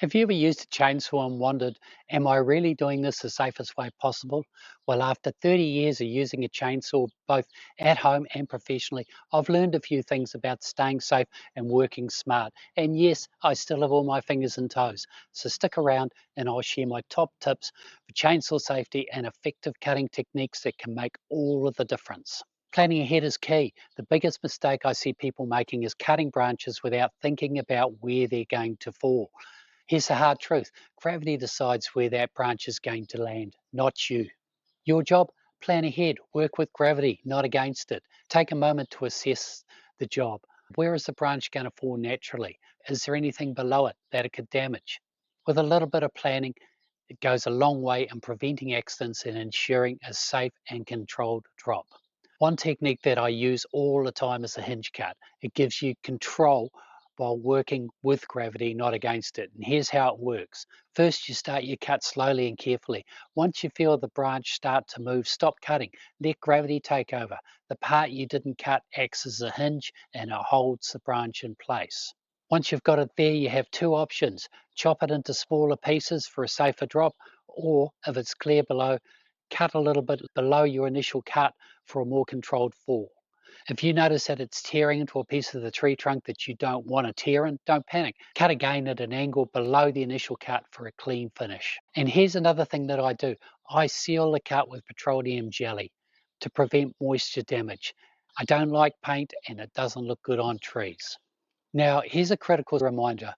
Have you ever used a chainsaw and wondered, am I really doing this the safest way possible? Well, after 30 years of using a chainsaw, both at home and professionally, I've learned a few things about staying safe and working smart. And yes, I still have all my fingers and toes. So stick around and I'll share my top tips for chainsaw safety and effective cutting techniques that can make all of the difference. Planning ahead is key. The biggest mistake I see people making is cutting branches without thinking about where they're going to fall. Here's the hard truth: gravity decides where that branch is going to land, not you. Your job: plan ahead, work with gravity, not against it. Take a moment to assess the job. Where is the branch going to fall naturally? Is there anything below it that it could damage? With a little bit of planning, it goes a long way in preventing accidents and ensuring a safe and controlled drop. One technique that I use all the time is the hinge cut. It gives you control while working with gravity, not against it. And here's how it works. First, you start your cut slowly and carefully. Once you feel the branch start to move, stop cutting. Let gravity take over. The part you didn't cut acts as a hinge and it holds the branch in place. Once you've got it there, you have two options: chop it into smaller pieces for a safer drop, or if it's clear below, cut a little bit below your initial cut for a more controlled fall. If you notice that it's tearing into a piece of the tree trunk that you don't want to tear in, don't panic. Cut again at an angle below the initial cut for a clean finish. And here's another thing that I do: I seal the cut with petroleum jelly to prevent moisture damage. I don't like paint and it doesn't look good on trees. Now, here's a critical reminder.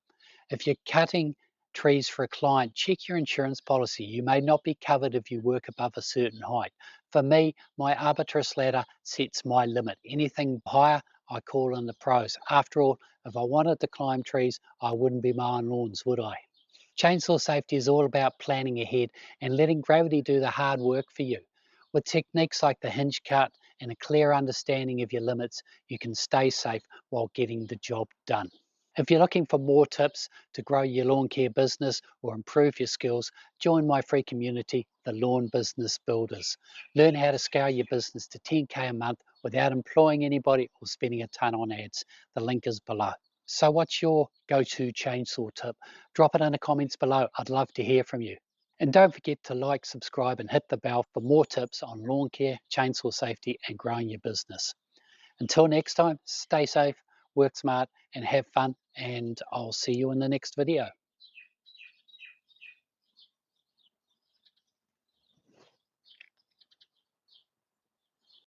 If you're cutting trees for a client, check your insurance policy. You may not be covered if you work above a certain height. For me, my arbitrous ladder sets my limit. Anything higher, I call in the pros. After all, if I wanted to climb trees, I wouldn't be mowing lawns, would I? Chainsaw safety is all about planning ahead and letting gravity do the hard work for you. With techniques like the hinge cut and a clear understanding of your limits, you can stay safe while getting the job done. If you're looking for more tips to grow your lawn care business or improve your skills, join my free community, the Lawn Business Builders. Learn how to scale your business to 10K a month without employing anybody or spending a ton on ads. The link is below. So what's your go-to chainsaw tip? Drop it in the comments below. I'd love to hear from you. And don't forget to like, subscribe, and hit the bell for more tips on lawn care, chainsaw safety, and growing your business. Until next time, stay safe, work smart, and have fun. And I'll see you in the next video.